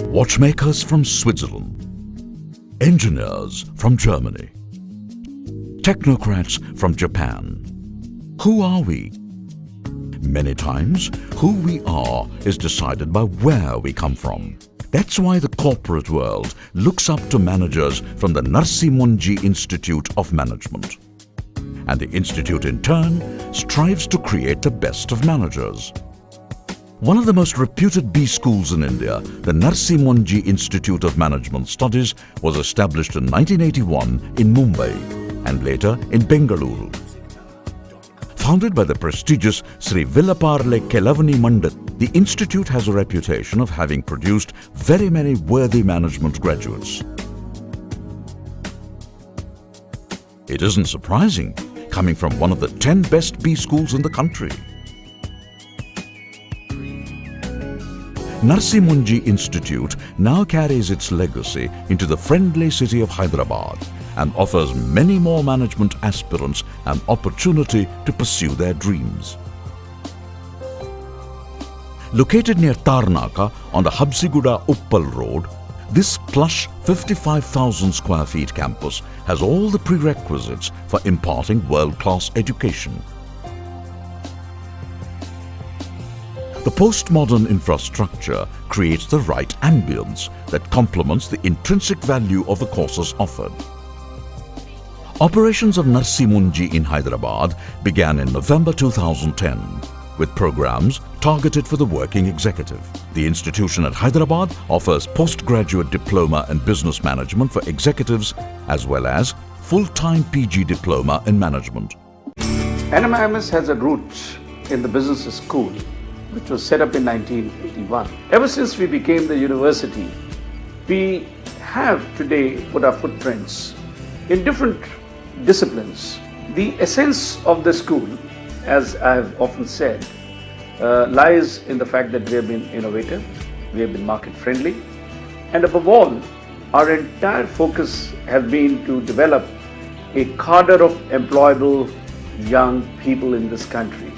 watchmakers from Switzerland, engineers from Germany, technocrats from Japan. Who are we? Many times, who we are is decided by where we come from. That's why the corporate world looks up to managers from the Narsi Monji Institute of Management. And the institute in turn strives to create the best of managers. One of the most reputed B schools in India, the Narsi Monji Institute of Management Studies, was established in 1981 in Mumbai and later in Bengaluru. Founded by the prestigious Sri Villaparle Kelavani Mandit, the institute has a reputation of having produced very many worthy management graduates. It isn't surprising, coming from one of the 10 best B schools in the country. Narsi Monji Institute now carries its legacy into the friendly city of Hyderabad and offers many more management aspirants an opportunity to pursue their dreams. Located near Tarnaka on the Habsiguda Uppal Road, this plush 55,000 square feet campus has all the prerequisites for imparting world-class education. The postmodern infrastructure creates the right ambience that complements the intrinsic value of the courses offered. Operations of Narsi Monji in Hyderabad began in November 2010 with programs targeted for the working executive. The institution at Hyderabad offers postgraduate diploma in business management for executives as well as full-time PG diploma in management. NMIMS has a root in the business school, which was set up in 1981. Ever since we became the university, we have today put our footprints in different disciplines. The essence of the school, as I have often said, lies in the fact that we have been innovative, we have been market friendly, and above all, our entire focus has been to develop a cadre of employable young people in this country.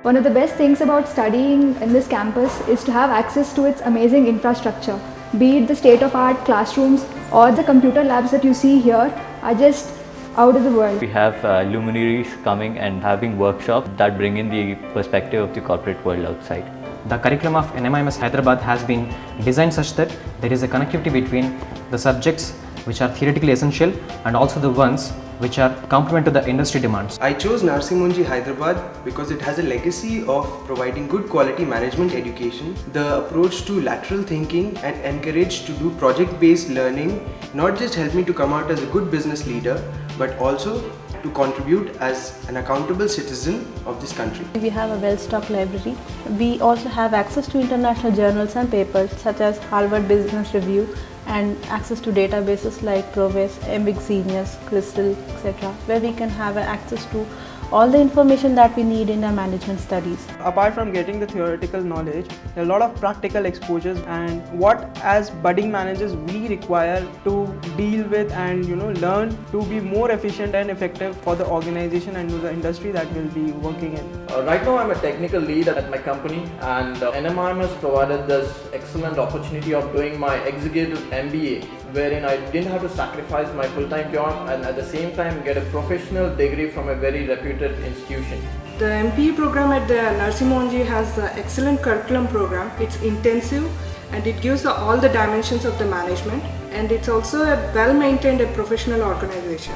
One of the best things about studying in this campus is to have access to its amazing infrastructure. Be it the state-of-art classrooms or the computer labs that you see here are just out of the world. We have luminaries coming and having workshops that bring in the perspective of the corporate world outside. The curriculum of NMIMS Hyderabad has been designed such that there is a connectivity between the subjects which are theoretically essential and also the ones which are complement to the industry demands. I chose Narsi Monji Hyderabad because it has a legacy of providing good quality management education, the approach to lateral thinking and encourage to do project-based learning not just helped me to come out as a good business leader but also to contribute as an accountable citizen of this country. We have a well-stocked library. We also have access to international journals and papers such as Harvard Business Review and access to databases like Proves, MBIG Genius, Crystal, etc., where we can have access to all the information that we need in our management studies. Apart from getting the theoretical knowledge, there are a lot of practical exposures and what as budding managers we require to deal with and learn to be more efficient and effective for the organization and the industry that we'll be working in. Right now I'm a technical lead at my company and NMIMS provided this excellent opportunity of doing my executive MBA, wherein I didn't have to sacrifice my full-time job and at the same time get a professional degree from a very reputed institution. The MPE program at the Narsi Monji has an excellent curriculum program. It's intensive and it gives all the dimensions of the management, and it's also a well-maintained and professional organization.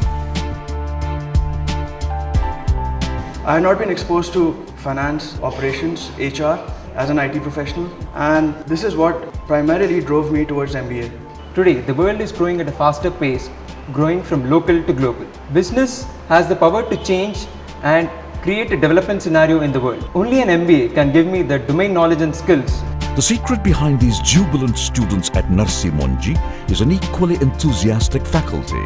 I have not been exposed to finance, operations, HR as an IT professional, and this is what primarily drove me towards MBA. Today, the world is growing at a faster pace, growing from local to global. Business has the power to change and create a development scenario in the world. Only an MBA can give me the domain knowledge and skills. The secret behind these jubilant students at Narsi Monji is an equally enthusiastic faculty.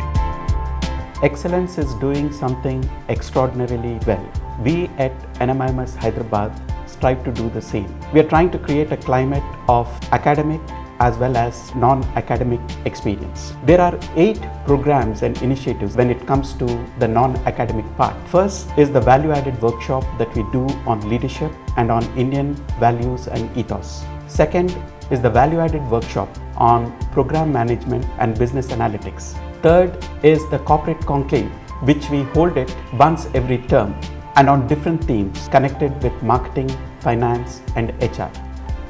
Excellence is doing something extraordinarily well. We at NMIMS Hyderabad strive to do the same. We are trying to create a climate of academic as well as non-academic experience. There are 8 programs and initiatives when it comes to the non-academic part. First is the value-added workshop that we do on leadership and on Indian values and ethos. Second is the value-added workshop on program management and business analytics. Third is the corporate conclave, which we hold it once every term and on different themes connected with marketing, finance and HR.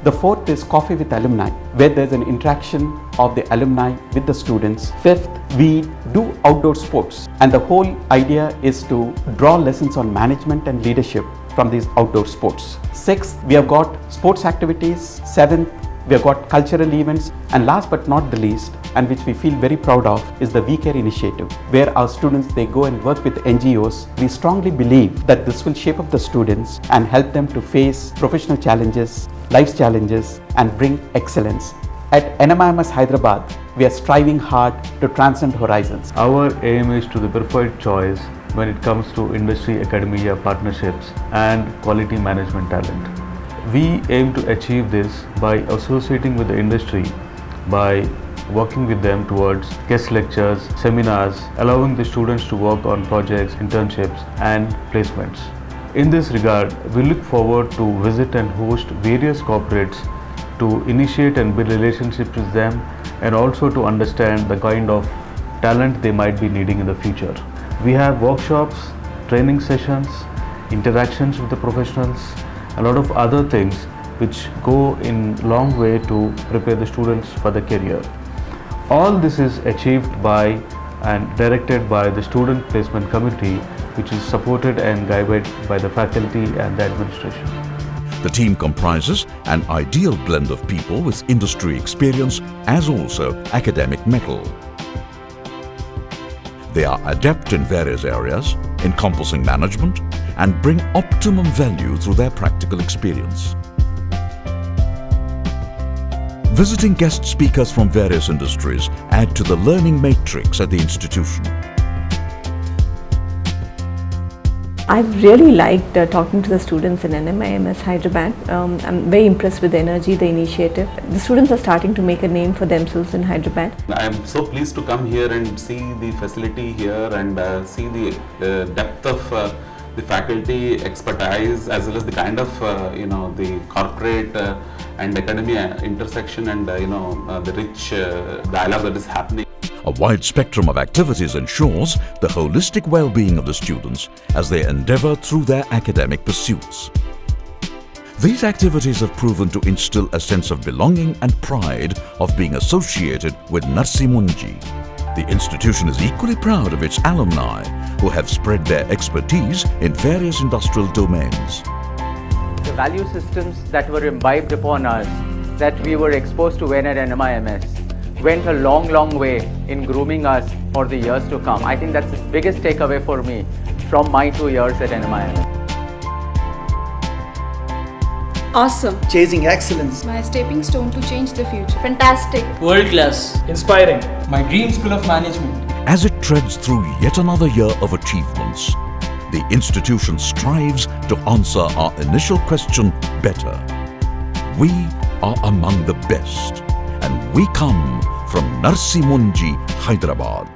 The fourth is Coffee with Alumni, where there's an interaction of the alumni with the students. Fifth, we do outdoor sports, and the whole idea is to draw lessons on management and leadership from these outdoor sports. Sixth, we have got sports activities. Seventh, we have got cultural events, and last but not the least, and which we feel very proud of, is the WeCare initiative, where our students, they go and work with NGOs. We strongly believe that this will shape up the students and help them to face professional challenges, life's challenges, and bring excellence. At NMIMS Hyderabad, we are striving hard to transcend horizons. Our aim is to the preferred choice when it comes to industry-academia partnerships and quality management talent. We aim to achieve this by associating with the industry, by working with them towards guest lectures, seminars, allowing the students to work on projects, internships and placements. In this regard, we look forward to visit and host various corporates to initiate and build relationships with them, and also to understand the kind of talent they might be needing in the future. We have workshops, training sessions, interactions with the professionals, a lot of other things which go in long way to prepare the students for the career. All this is achieved by and directed by the Student Placement Committee, which is supported and guided by the faculty and the administration. The team comprises an ideal blend of people with industry experience as also academic mettle. They are adept in various areas, encompassing management, and bring optimum value through their practical experience. Visiting guest speakers from various industries add to the learning matrix at the institution. I've really liked talking to the students in NMIMS Hyderabad. I'm very impressed with the energy, the initiative. The students are starting to make a name for themselves in Hyderabad. I am so pleased to come here and see the facility here and see the depth of the faculty expertise, as well as the kind of the corporate and academia intersection, and the rich dialogue that is happening. A wide spectrum of activities ensures the holistic well-being of the students as they endeavour through their academic pursuits. These activities have proven to instill a sense of belonging and pride of being associated with Narsi Monji. The institution is equally proud of its alumni who have spread their expertise in various industrial domains. The value systems that were imbibed upon us, that we were exposed to when at NMIMS, went a long way in grooming us for the years to come. I think that's the biggest takeaway for me from my 2 years at NMIMS. Awesome. Chasing excellence. My stepping stone to change the future. Fantastic. World class. Inspiring. My dream school of management. As it treads through yet another year of achievements, the institution strives to answer our initial question better. We are among the best, and we come from Narsi Monji, Hyderabad.